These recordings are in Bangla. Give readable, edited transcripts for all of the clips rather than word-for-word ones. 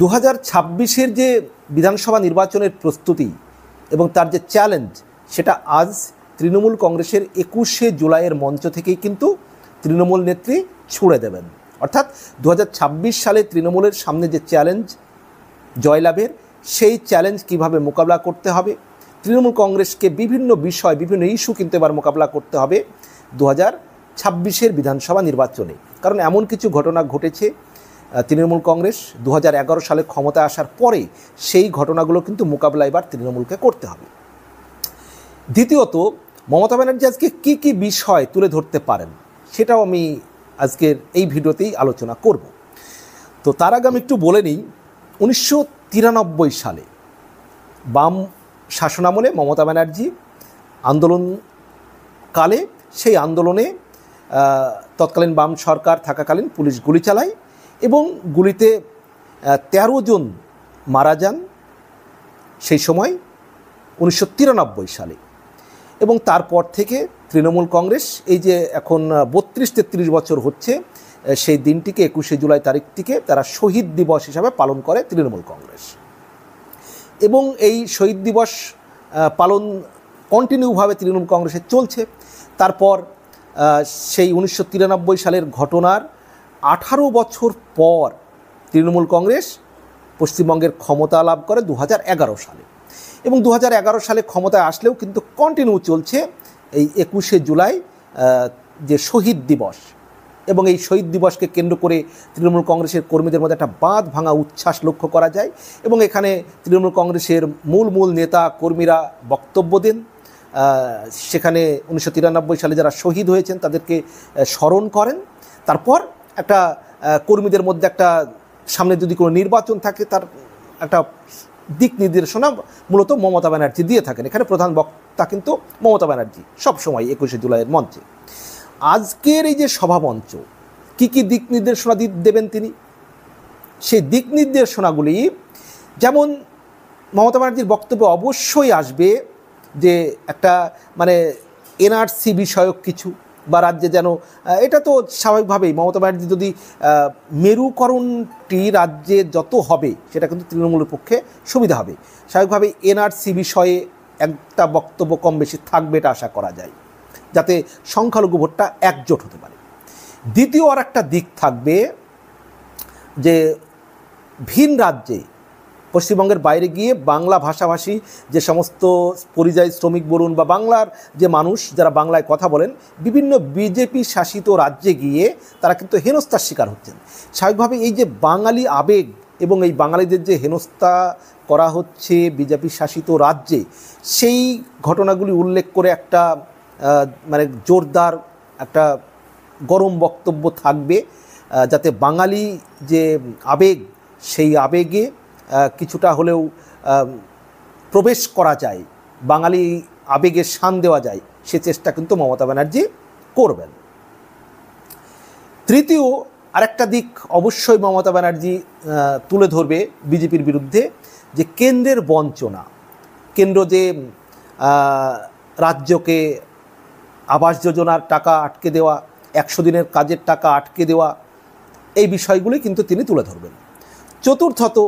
2026-এর যে বিধানসভা নির্বাচনের প্রস্তুতি এবং তার যে চ্যালেঞ্জ, সেটা আজ তৃণমূল কংগ্রেসের 21শে জুলাইয়ের মঞ্চ থেকেই কিন্তু তৃণমূল নেত্রী ছুড়ে দেবেন। অর্থাৎ 2026 সালে তৃণমূলের সামনে যে চ্যালেঞ্জ জয়লাভের, সেই চ্যালেঞ্জ কিভাবে মোকাবিলা করতে হবে, তৃণমূল কংগ্রেসকে বিভিন্ন বিষয়, বিভিন্ন ইস্যু কিন্তু এবার মোকাবিলা করতে হবে 2026-এর বিধানসভা নির্বাচনে। কারণ এমন কিছু ঘটনা ঘটেছে তৃণমূল কংগ্রেস 2011 সালে ক্ষমতায় আসার পরে, সেই ঘটনাগুলো কিন্তু মোকাবিলা এবার তৃণমূলকে করতে হবে। দ্বিতীয়ত, মমতা ব্যানার্জি আজকে কী কী বিষয় তুলে ধরতে পারেন, সেটাও আমি আজকের এই ভিডিওতেই আলোচনা করব। তো তার আগে আমি একটু বলে নিই, 1993 সালে বাম শাসনামলে মমতা ব্যানার্জি আন্দোলনকালে, সেই আন্দোলনে তৎকালীন বাম সরকার থাকাকালীন পুলিশ গুলি চালায় এবং গুলিতে 13 জন মারা যান সেই সময় 1993 সালে। এবং তারপর থেকে তৃণমূল কংগ্রেস এই যে এখন 32-33 বছর হচ্ছে, সেই দিনটিকে 21শে জুলাই তারিখটিকে তারা শহীদ দিবস হিসাবে পালন করে তৃণমূল কংগ্রেস। এবং এই শহীদ দিবস পালন কন্টিনিউভাবে তৃণমূল কংগ্রেসের চলছে। তারপর সেই 1993 সালের ঘটনার 18 বছর পর তৃণমূল কংগ্রেস পশ্চিমবঙ্গের ক্ষমতা লাভ করে 2011 সালে। এবং 2011 সালে ক্ষমতায় আসলেও কিন্তু কন্টিনিউ চলছে এই 21শে জুলাই যে শহীদ দিবস। এবং এই শহীদ দিবসকে কেন্দ্র করে তৃণমূল কংগ্রেসের কর্মীদের মধ্যে একটা বাঁধ ভাঙা উচ্ছ্বাস লক্ষ্য করা যায়। এবং এখানে তৃণমূল কংগ্রেসের মূল নেতা কর্মীরা বক্তব্য দেন। সেখানে 1993 সালে যারা শহীদ হয়েছেন তাদেরকে স্মরণ করেন। তারপর একটা কর্মীদের মধ্যে একটা, সামনে যদি কোনো নির্বাচন থাকে, তার একটা দিক নির্দেশনা মূলত মমতা ব্যানার্জি দিয়ে থাকেন। এখানে প্রধান বক্তা কিন্তু মমতা ব্যানার্জি সবসময় 21শে জুলাইয়ের মঞ্চে। আজকের এই যে সভামঞ্চ, কী কী দিক নির্দেশনা দেবেন তিনি, সেই দিক নির্দেশনাগুলি যেমন মমতা ব্যানার্জির বক্তব্যে অবশ্যই আসবে যে একটা মানে এনআরসি বিষয়ক কিছু, বা রাজ্যে যেন, এটা তো স্বাভাবিকভাবেই মমতা ব্যানার্জি যদি মেরুকরণটি রাজ্যে যত হবে সেটা কিন্তু তৃণমূলের পক্ষে সুবিধা হবে। স্বাভাবিকভাবেই এনআরসি বিষয়ে একটা বক্তব্য কম বেশি থাকবে, এটা আশা করা যায়, যাতে সংখ্যালঘু ভোটটা একজোট হতে পারে। দ্বিতীয় আর একটা দিক থাকবে যে ভিন রাজ্যে, পশ্চিমবঙ্গের বাইরে গিয়ে বাংলা ভাষাভাষী যে সমস্ত পরিযায়ী শ্রমিক বলুন বা বাংলার যে মানুষ যারা বাংলায় কথা বলেন, বিভিন্ন বিজেপি শাসিত রাজ্যে গিয়ে তারা কিন্তু হেনস্থার শিকার হচ্ছেন। স্বাভাবিকভাবে এই যে বাঙালি আবেগ এবং এই বাঙালিদের যে হেনস্থা করা হচ্ছে বিজেপি শাসিত রাজ্যে, সেই ঘটনাগুলি উল্লেখ করে একটা মানে জোরদার একটা গরম বক্তব্য থাকবে, যাতে বাঙালি যে আবেগ, সেই আবেগে কিছুটা হলেও প্রবেশ করা যায়, বাঙালি আবেগে শান দেওয়া যায়, সে চেষ্টা কিন্তু মমতা ব্যানার্জি করবেন। তৃতীয় আরেকটা দিক অবশ্যই মমতা ব্যানার্জি তুলে ধরবে বিজেপির বিরুদ্ধে, যে কেন্দ্রের বঞ্চনা, কেন্দ্র যে রাজ্যকে আবাস যোজনার টাকা আটকে দেওয়া, 100 দিনের কাজের টাকা আটকে দেওয়া, এই বিষয়গুলি কিন্তু তিনি তুলে ধরবেন। চতুর্থত,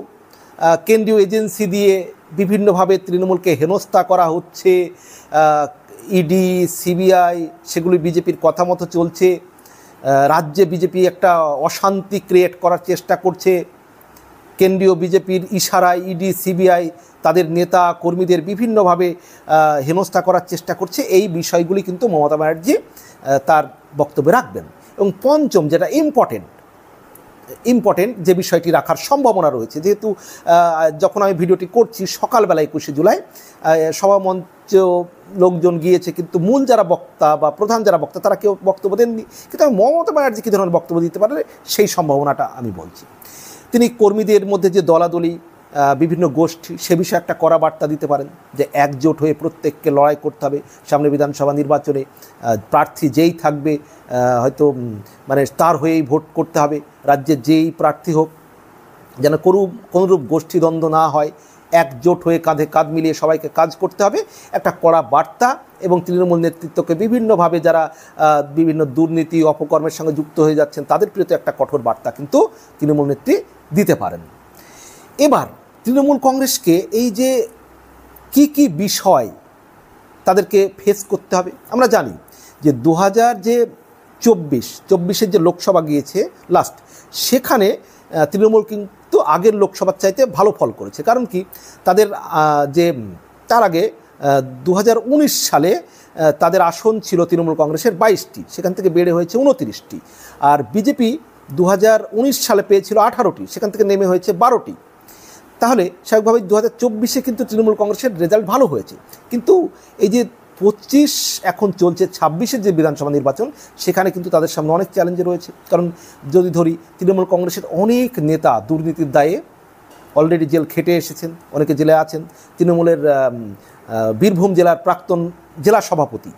কেন্দ্রীয় এজেন্সি দিয়ে বিভিন্নভাবে তৃণমূলকে হেনস্থা করা হচ্ছে, ইডি সিবিআই সেগুলি বিজেপির কথা মতো চলছে, রাজ্যে বিজেপি একটা অশান্তি ক্রিয়েট করার চেষ্টা করছে, কেন্দ্রীয় বিজেপির ইশারায় ইডি সিবিআই তাদের নেতা কর্মীদের বিভিন্নভাবে হেনস্থা করার চেষ্টা করছে। এই বিষয়গুলি কিন্তু মমতা ব্যানার্জি তার বক্তব্যে রাখবেন। এবং পঞ্চম, যেটা ইম্পর্টেন্ট যে বিষয়টি রাখার সম্ভাবনা রয়েছে, যেহেতু যখন আমি ভিডিওটি করছি সকালবেলা 21শে জুলাই সভামঞ্চ লোকজন গিয়েছে, কিন্তু মূল যারা বক্তা বা প্রধান যারা বক্তা তারা কেউ বক্তব্য দেননি। কিন্তু আমি মমতা ব্যানার্জি কী ধরনের বক্তব্য দিতে পারে সেই সম্ভাবনাটা আমি বলছি। তিনি কর্মীদের মধ্যে যে দলাদলি বিভিন্ন গোষ্ঠী, সে বিষয়ে একটা কড়া বার্তা দিতে পারেন, যে একজোট হয়ে প্রত্যেককে লড়াই করতে হবে সামনে বিধানসভা নির্বাচনে। প্রার্থী যেই থাকবে হয়তো মানে তার হয়েই ভোট করতে হবে, রাজ্যের যেই প্রার্থী হোক, যেন কোনোরূপ গোষ্ঠীদ্বন্দ্ব না হয়, একজোট হয়ে কাঁধে কাঁধ মিলিয়ে সবাইকে কাজ করতে হবে, একটা কড়া বার্তা। এবং তৃণমূল নেতৃত্বকে বিভিন্নভাবে যারা বিভিন্ন দুর্নীতি অপকর্মের সঙ্গে যুক্ত হয়ে যাচ্ছেন তাদের প্রতি একটা কঠোর বার্তা কিন্তু তৃণমূল নেত্রী দিতে পারেন। এবার তৃণমূল কংগ্রেসকে এই যে কি বিষয় তাদেরকে ফেস করতে হবে, আমরা জানি যে 2024-এর যে লোকসভা গিয়েছে লাস্ট, সেখানে তৃণমূল কিন্তু আগের লোকসভার চাইতে ভালো ফল করেছে। কারণ কি, তাদের যে তার আগে 2019 সালে তাদের আসন ছিল তৃণমূল কংগ্রেসের 22টি, সেখান থেকে বেড়ে হয়েছে 29টি। আর বিজেপি 2019 সালে পেয়েছিল 18টি, সেখান থেকে নেমে হয়েছে 12টি। তাহলে স্বাভাবিকভাবেই 2024-এ কিন্তু তৃণমূল কংগ্রেসের রেজাল্ট ভালো হয়েছে। কিন্তু এই যে 25 এখন চলছে, 26-এর যে বিধানসভা নির্বাচন, সেখানে কিন্তু তাদের সামনে অনেক চ্যালেঞ্জ রয়েছে। কারণ যদি ধরি, তৃণমূল কংগ্রেসের অনেক নেতা দুর্নীতির দায়ে অলরেডি জেল খেটে এসেছেন, অনেকে জেলে আছেন। তৃণমূলের বীরভূম জেলার প্রাক্তন জেলা সভাপতি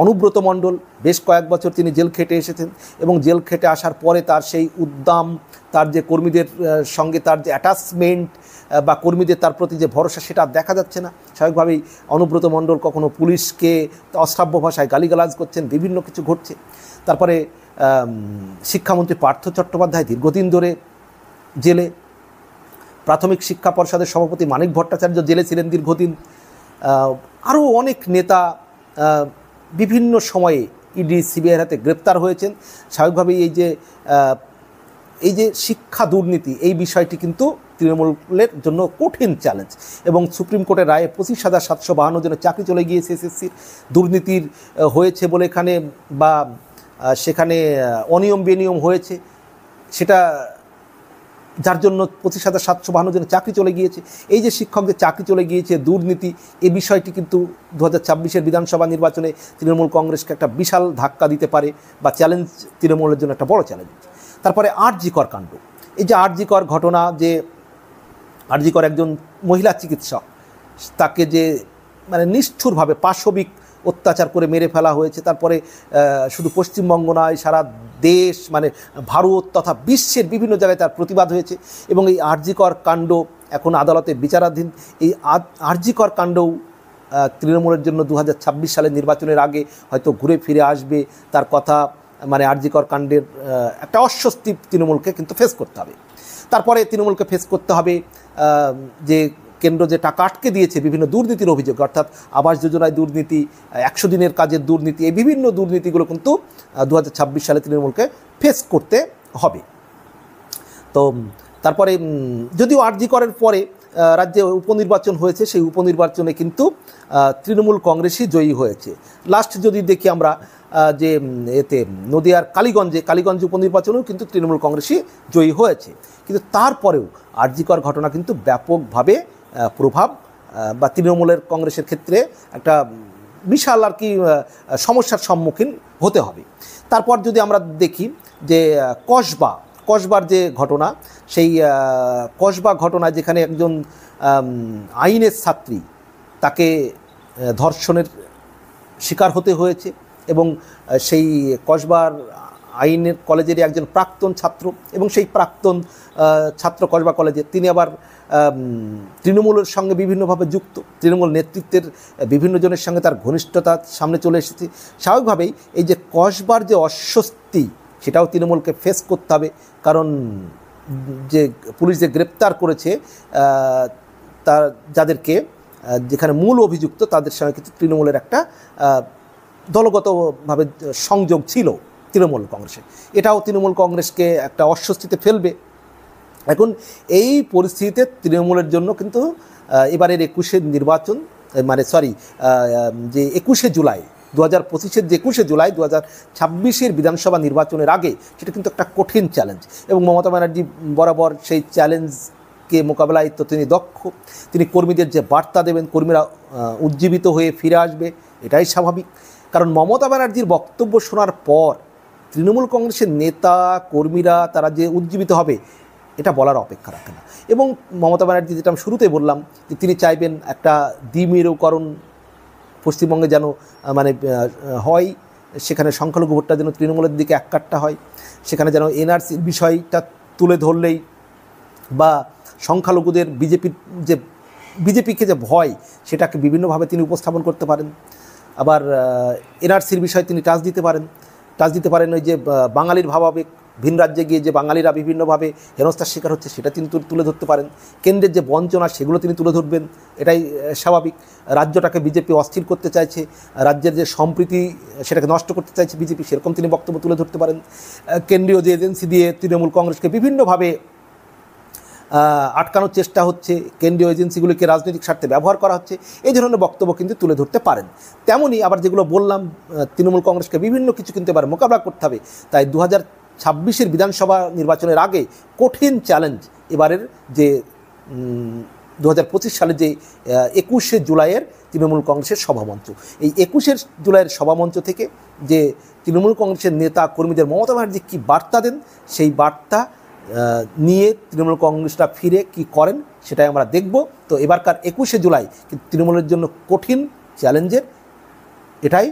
অনুব্রত মণ্ডল বেশ কয়েক বছর তিনি জেল খেটে এসেছেন, এবং জেল খেটে আসার পরে তার সেই উদ্দাম, তার যে কর্মীদের সঙ্গে তার যে অ্যাটাচমেন্ট বা কর্মীদের তার প্রতি যে ভরসা, সেটা দেখা যাচ্ছে না। স্বাভাবিকভাবেই অনুব্রত মণ্ডল কখনো পুলিশকে অশ্রাব্য ভাষায় গালিগালাজ করছেন, বিভিন্ন কিছু ঘটছে। তারপরে শিক্ষামন্ত্রী পার্থ চট্টোপাধ্যায় দীর্ঘদিন ধরে জেলে, প্রাথমিক শিক্ষা পর্ষদের সভাপতি মানিক ভট্টাচার্য জেলে ছিলেন দীর্ঘদিন, আরও অনেক নেতা বিভিন্ন সময়ে ইডি সিবিআইয়ের হাতে গ্রেপ্তার হয়েছেন। স্বাভাবিকভাবেই এই যে শিক্ষা দুর্নীতি, এই বিষয়টি কিন্তু তৃণমূলের জন্য কঠিন চ্যালেঞ্জ। এবং সুপ্রিম কোর্টের রায়ে 25,752 জনের চাকরি চলে গিয়েছে এসএসসির। দুর্নীতির হয়েছে বলে এখানে, বা সেখানে অনিয়ম বেনিয়ম হয়েছে, সেটা যার জন্য 25,752 জনের চাকরি চলে গিয়েছে। এই যে শিক্ষকদের চাকরি চলে গিয়েছে, দুর্নীতি, এই বিষয়টি কিন্তু 2024-এর বিধানসভা নির্বাচনে তৃণমূল কংগ্রেসকে একটা বিশাল ধাক্কা দিতে পারে, বা চ্যালেঞ্জ, তৃণমূলের জন্য একটা বড় চ্যালেঞ্জ। তারপরে আরজি কর কাণ্ড, এই যে আরজি কর ঘটনা, যে আরজি কর একজন মহিলা চিকিৎসক, তাকে যে মানে নিষ্ঠুরভাবে পাশবিক অত্যাচার করে মেরে ফেলা হয়েছে। তারপরে শুধু পশ্চিমবঙ্গ নয়, সারা দেশ, মানে ভারত তথা বিশ্বের বিভিন্ন জায়গায় তার প্রতিবাদ হয়েছে। এবং এই আরজি কর কাণ্ড এখন আদালতে বিচারাধীন। এই আরজি কর কাণ্ডও তৃণমূলের জন্য 2026 সালের নির্বাচনের আগে হয়তো ঘুরে ফিরে আসবে, তার কথা। মানে আরজি কর কাণ্ডের একটা অস্বস্তি তৃণমূলকে কিন্তু ফেস করতে হবে। তারপরে তৃণমূলকে ফেস করতে হবে যে কেন্দ্র যে টাকা আটকে দিয়েছে বিভিন্ন দুর্নীতির অভিযোগ, অর্থাৎ আবাস যোজনায় দুর্নীতি, 100 দিনের কাজের দুর্নীতি, এই বিভিন্ন দুর্নীতিগুলো কিন্তু 2026 সালে তৃণমূলকে ফেস করতে হবে। তো তারপরে যদিও আরজি করের পরে রাজ্যে উপনির্বাচন হয়েছে, সেই উপনির্বাচনে কিন্তু তৃণমূল কংগ্রেসই জয়ী হয়েছে। লাস্ট যদি দেখি আমরা যে এতে নদিয়ার কালীগঞ্জে উপনির্বাচনেও কিন্তু তৃণমূল কংগ্রেসই জয়ী হয়েছে। কিন্তু তারপরেও আরজি কর ঘটনা কিন্তু ব্যাপকভাবে প্রভাব বা তৃণমূলের কংগ্রেসের ক্ষেত্রে একটা বিশাল আর কি সমস্যার সম্মুখীন হতে হবে। তারপর যদি আমরা দেখি যে কসবার যে ঘটনা, সেই কসবা ঘটনায় যেখানে একজন আইনের ছাত্রী, তাকে ধর্ষণের শিকার হতে হয়েছে, এবং সেই কসবার আইনের কলেজেরই একজন প্রাক্তন ছাত্র, এবং সেই প্রাক্তন ছাত্র কসবা কলেজে, তিনি আবার তৃণমূলের সঙ্গে বিভিন্নভাবে যুক্ত, তৃণমূল নেতৃত্বের বিভিন্ন জনের সঙ্গে তার ঘনিষ্ঠতা সামনে চলে এসেছে। স্বাভাবিকভাবেই এই যে কসবার যে অস্বস্তি, সেটাও তৃণমূলকে ফেস করতে হবে। কারণ যে পুলিশ যে গ্রেপ্তার করেছে তার যাদেরকে, যেখানে মূল অভিযুক্ত, তাদের সঙ্গে কিন্তু তৃণমূলের একটা দলগতভাবে সংযোগ ছিল তৃণমূল কংগ্রেসে, এটাও তৃণমূল কংগ্রেসকে একটা অস্বস্তিতে ফেলবে। এখন এই পরিস্থিতিতে তৃণমূলের জন্য কিন্তু এবারের 21-এর নির্বাচন, মানে যে 21শে জুলাই 2025-এর যে 21শে জুলাই 2026-এর বিধানসভা নির্বাচনের আগে, সেটা কিন্তু একটা কঠিন চ্যালেঞ্জ। এবং মমতা ব্যানার্জি বরাবর সেই চ্যালেঞ্জকে মোকাবেলায় তো তিনি দক্ষ। তিনি কর্মীদের যে বার্তা দেবেন, কর্মীরা উজ্জীবিত হয়ে ফিরে আসবে, এটাই স্বাভাবিক। কারণ মমতা ব্যানার্জির বক্তব্য শোনার পর তৃণমূল কংগ্রেসের নেতা কর্মীরা তারা যে উজ্জীবিত হবে, এটা বলার অপেক্ষা রাখে না। এবং মমতা ব্যানার্জি, যেটা আমি শুরুতেই বললাম, যে তিনি চাইবেন একটা দ্বিমেরুকরণ পশ্চিমবঙ্গে যেন মানে হয়, সেখানে সংখ্যালঘু ভোটটা যেন তৃণমূলের দিকে এককাট্টা হয়, সেখানে যেন এনআরসির বিষয়টা তুলে ধরলেই, বা সংখ্যালঘুদের বিজেপিকে যে ভয়, সেটাকে বিভিন্নভাবে তিনি উপস্থাপন করতে পারেন। আবার এনআরসির বিষয়ে তিনি টাচ দিতে পারেন। টাচ দিতে পারেন ওই যে বাঙালির ভাবাবেগ, ভিন রাজ্যে গিয়ে যে বাঙালিরা বিভিন্নভাবে হেনস্থার শিকার হচ্ছে সেটা তিনি তুলে ধরতে পারেন। কেন্দ্রের যে বঞ্চনা সেগুলো তিনি তুলে ধরবেন, এটাই স্বাভাবিক। রাজ্যটাকে বিজেপি অস্থির করতে চাইছে, রাজ্যের যে সম্প্রীতি সেটাকে নষ্ট করতে চাইছে বিজেপি, সেরকম তিনি বক্তব্য তুলে ধরতে পারেন। কেন্দ্রীয় যে এজেন্সি দিয়ে তৃণমূল কংগ্রেসকে বিভিন্নভাবে আটকানোর চেষ্টা হচ্ছে, কেন্দ্রীয় এজেন্সিগুলিকে রাজনৈতিক স্বার্থে ব্যবহার করা হচ্ছে, এই ধরনের বক্তব্য কিন্তু তুলে ধরতে পারেন। তেমনই আবার যেগুলো বললাম, তৃণমূল কংগ্রেসকে বিভিন্ন কিছু কিন্তু এবার মোকাবিলা করতে হবে। তাই 2026 বিধানসভা নির্বাচনের আগে কঠিন চ্যালেঞ্জ এবারের যে 2025 সালে যে 21শে জুলাইয়ের তৃণমূল কংগ্রেসের সভামঞ্চ, এই 21শে জুলাইয়ের সভামঞ্চ থেকে যে তৃণমূল কংগ্রেসের নেতা কর্মীদের মমতা ব্যানার্জি কী বার্তা দেন, সেই বার্তা নিয়ে তৃণমূল কংগ্রেসটা ফিরে কি করেন সেটাই আমরা দেখব। তো এবারকার 21শে জুলাই কিন্তু তৃণমূলের জন্য কঠিন চ্যালেঞ্জের, এটাই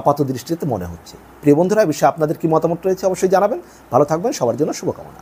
আপাত দৃষ্টিতে মনে হচ্ছে। প্রিয় বন্ধুরা, এই বিষয়ে আপনাদের কি মতামত রয়েছে অবশ্যই জানাবেন। ভালো থাকবেন, সবার জন্য শুভকামনা।